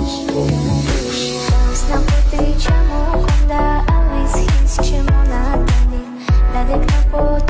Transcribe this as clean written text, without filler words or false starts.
Tapos na puti siya mo kung daalis hins siya mo na tani. Dadig na po